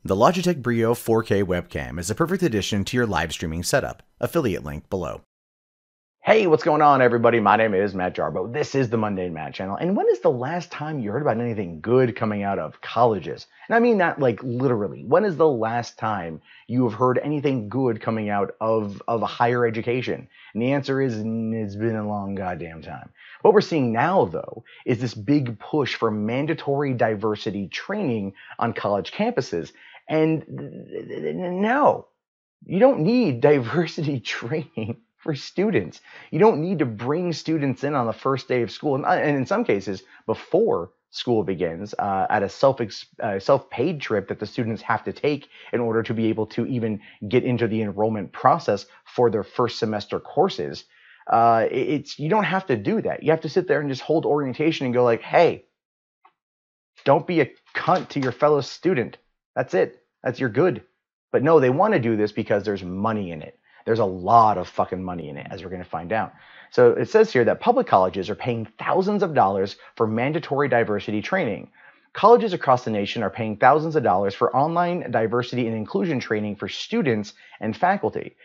The Logitech Brio 4K webcam is a perfect addition to your live streaming setup. Affiliate link below. Hey, what's going on, everybody? My name is Matt Jarbo. This is the Mundane Matt channel. And when is the last time you heard about anything good coming out of colleges? And I mean that like literally. When is the last time you have heard anything good coming out of higher education? And the answer is it's been a long goddamn time. What we're seeing now, though, is this big push for mandatory diversity training on college campuses. And no, you don't need diversity training for students. You don't need to bring students in on the first day of school, and in some cases before school begins, at a self-paid trip that the students have to take in order to be able to even get into the enrollment process for their first semester courses. You don't have to do that. You have to sit there and just hold orientation and go like, hey, don't be a cunt to your fellow student. That's it. You're good. But no, they want to do this because there's money in it. There's a lot of fucking money in it, as we're going to find out. So it says here that public colleges are paying thousands of dollars for mandatory diversity training. Colleges across the nation are paying thousands of dollars for online diversity and inclusion training for students and faculty.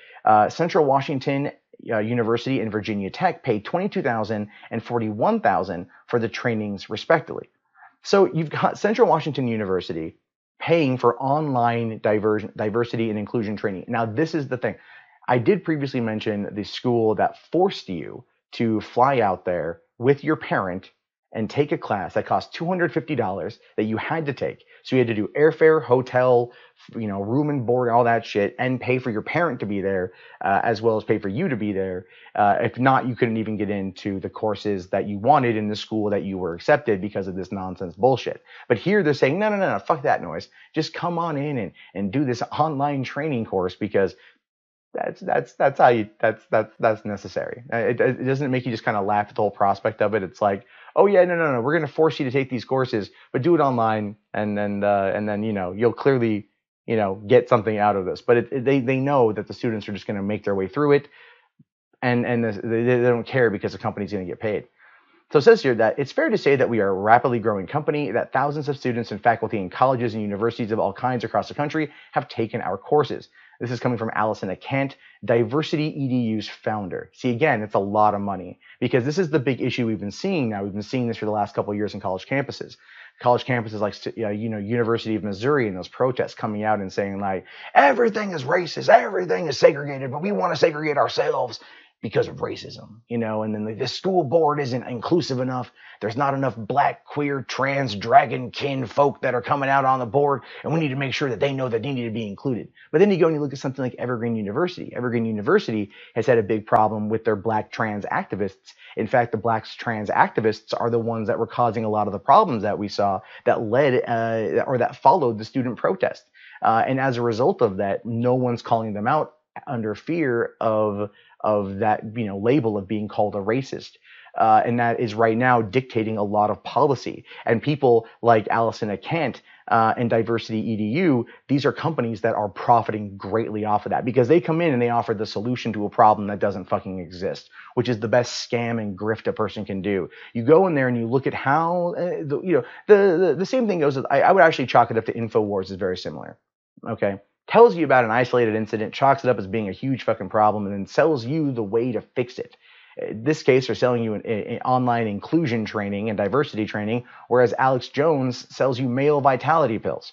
Central Washington University and Virginia Tech paid $22,000 and $41,000 for the trainings, respectively. So you've got Central Washington University paying for online diversity and inclusion training. Now, this is the thing. I did previously mention the school that forced you to fly out there with your parent and take a class that cost $250 that you had to take. So you had to do airfare, hotel, room and board, all that shit, and pay for your parent to be there, as well as pay for you to be there. If not, you couldn't even get into the courses that you wanted in the school that you were accepted because of this nonsense bullshit. But here they're saying, no, fuck that noise. Just come on in and do this online training course because that's necessary. It doesn't make you just kind of laugh at the whole prospect of it. It's like, oh yeah, no, we're going to force you to take these courses, but do it online, and then you'll clearly get something out of this. But they know that the students are just going to make their way through it, and they don't care because the company's going to get paid. So it says here that it's fair to say that we are a rapidly growing company, that thousands of students and faculty in colleges and universities of all kinds across the country have taken our courses. This is coming from Allison Akant, DiversityEdu's founder. See, again, it's a lot of money because this is the big issue we've been seeing now. We've been seeing this for the last couple of years in college campuses. College campuses like University of Missouri and those protests coming out and saying like, everything is racist, everything is segregated, but we want to segregate ourselves because of racism, and then the school board isn't inclusive enough. There's not enough black, queer, trans, dragon kin folk that are coming out on the board, and we need to make sure that they know that they need to be included. But then you go and you look at something like Evergreen University. Evergreen University has had a big problem with their black trans activists. In fact, the black trans activists are the ones that were causing a lot of the problems that we saw that led or that followed the student protest. And as a result of that, no one's calling them out under fear of that label of being called a racist, and that is right now dictating a lot of policy. And people like Allison Akant and DiversityEdu, these are companies that are profiting greatly off of that because they come in and they offer the solution to a problem that doesn't fucking exist, which is the best scam and grift a person can do. You go in there and you look at how the same thing goes with, I would actually chalk it up to InfoWars is very similar. Okay. Tells you about an isolated incident, chalks it up as being a huge fucking problem, and then sells you the way to fix it. In this case, they're selling you an online inclusion training and diversity training, whereas Alex Jones sells you male vitality pills.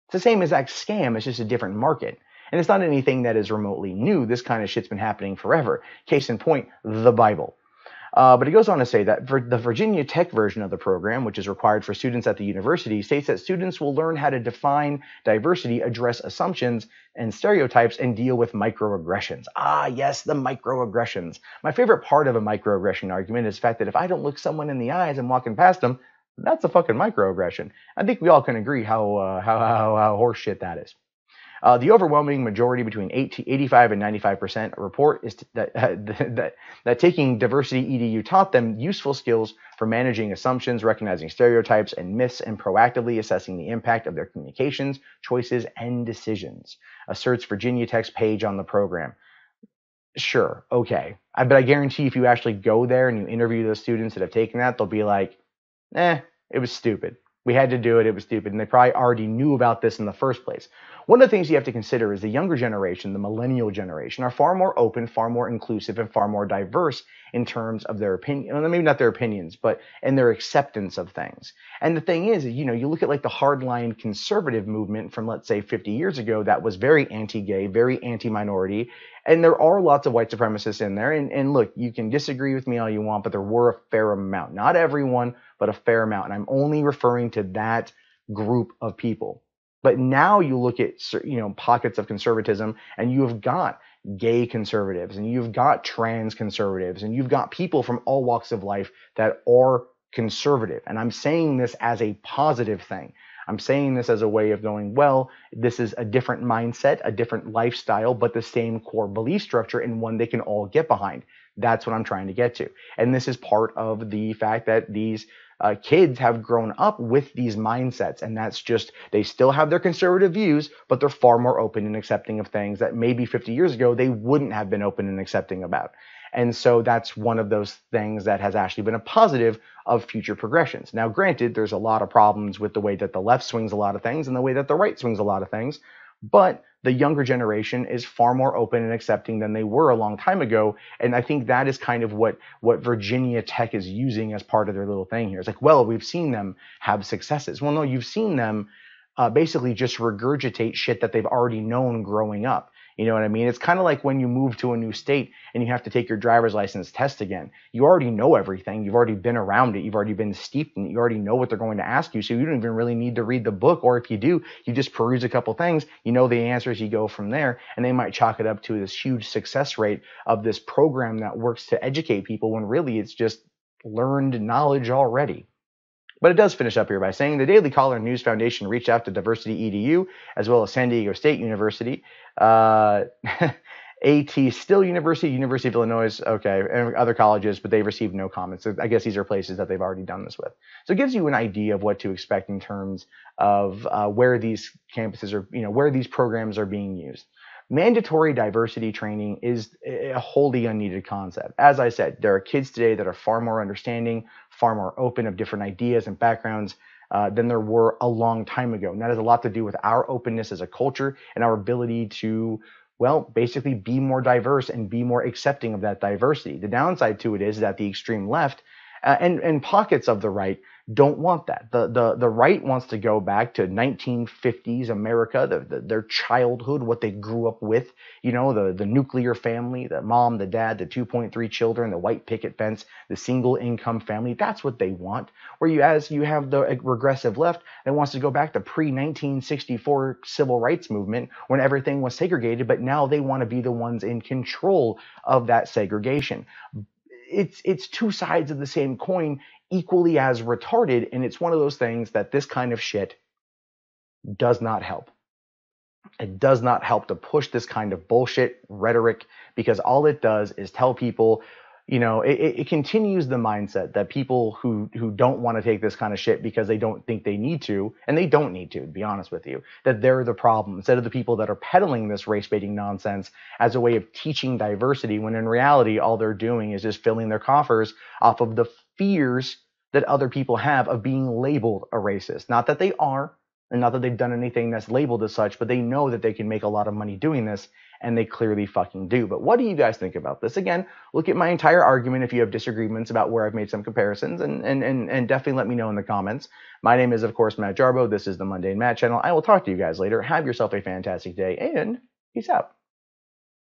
It's the same exact scam, it's just a different market. And it's not anything that is remotely new. This kind of shit's been happening forever. Case in point, the Bible. But it goes on to say that for the Virginia Tech version of the program, which is required for students at the university, states that students will learn how to define diversity, address assumptions and stereotypes, and deal with microaggressions. Ah, yes, the microaggressions. My favorite part of a microaggression argument is the fact that if I don't look someone in the eyes and walking past them, that's a fucking microaggression. I think we all can agree how horseshit that is. The overwhelming majority, between 85 and 95%, report is that taking DiversityEdu taught them useful skills for managing assumptions, recognizing stereotypes and myths, and proactively assessing the impact of their communications, choices, and decisions, asserts Virginia Tech's page on the program. Sure, okay. But I guarantee if you actually go there and you interview those students that have taken that, they'll be like, it was stupid. We had to do it. It was stupid. And they probably already knew about this in the first place. One of the things you have to consider is the younger generation, the millennial generation, are far more open, far more inclusive, and far more diverse in terms of their opinion. Well, maybe not their opinions, but in their acceptance of things. And the thing is, you know, you look at like the hardline conservative movement from, let's say, 50 years ago that was very anti-gay, very anti-minority. And there are lots of white supremacists in there. And look, you can disagree with me all you want, but there were a fair amount. Not everyone, but a fair amount. And I'm only referring to that group of people. But now you look at, you know, pockets of conservatism, and you have got gay conservatives, and you've got trans conservatives, and you've got people from all walks of life that are conservative. And I'm saying this as a positive thing. I'm saying this as a way of going, well, this is a different mindset, a different lifestyle, but the same core belief structure, and one they can all get behind. That's what I'm trying to get to. And this is part of the fact that these kids have grown up with these mindsets, and that's just, they still have their conservative views, but they're far more open and accepting of things that maybe 50 years ago they wouldn't have been open and accepting about. And so that's one of those things that has actually been a positive of future progressions. Now, granted, there's a lot of problems with the way that the left swings a lot of things and the way that the right swings a lot of things, but the younger generation is far more open and accepting than they were a long time ago. And I think that is kind of what Virginia Tech is using as part of their little thing here. It's like, well, we've seen them have successes. Well, no, you've seen them basically just regurgitate shit that they've already known growing up. You know what I mean? It's kind of like when you move to a new state and you have to take your driver's license test again. You already know everything. You've already been around it. You've already been steeped in it. You already know what they're going to ask you. So you don't even really need to read the book. Or if you do, you just peruse a couple things. You know the answers. You go from there. And they might chalk it up to this huge success rate of this program that works to educate people, when really it's just learned knowledge already. But it does finish up here by saying the Daily Caller News Foundation reached out to DiversityEdu as well as San Diego State University, AT Still University, University of Illinois, okay, and other colleges, but they've received no comments. So I guess these are places that they've already done this with. So it gives you an idea of what to expect in terms of where these campuses are, you know, where these programs are being used. Mandatory diversity training is a wholly unneeded concept. As I said, there are kids today that are far more understanding, far more open of different ideas and backgrounds than there were a long time ago. And that has a lot to do with our openness as a culture and our ability to, well, basically be more diverse and be more accepting of that diversity. The downside to it is that the extreme left and pockets of the right don't want that. The right wants to go back to 1950s America, their childhood, what they grew up with, you know, the nuclear family, the mom, the dad, the 2.3 children, the white picket fence, the single income family. That's what they want. Whereas you have the regressive left that wants to go back to pre-1964 civil rights movement when everything was segregated, but now they want to be the ones in control of that segregation. It's two sides of the same coin, equally as retarded, and it's one of those things that this kind of shit does not help. It does not help to push this kind of bullshit rhetoric, because all it does is tell people, you know, it continues the mindset that people who don't want to take this kind of shit because they don't think they need to, and they don't need to be honest with you, that they're the problem, instead of the people that are peddling this race-baiting nonsense as a way of teaching diversity, when in reality all they're doing is just filling their coffers off of the fears that other people have of being labeled a racist. Not that they are, and not that they've done anything that's labeled as such, but they know that they can make a lot of money doing this, and they clearly fucking do. But what do you guys think about this? Again, look at my entire argument if you have disagreements about where I've made some comparisons, and definitely let me know in the comments. My name is, of course, Matt Jarbo. This is the Mundane Matt channel. I will talk to you guys later. Have yourself a fantastic day, and peace out.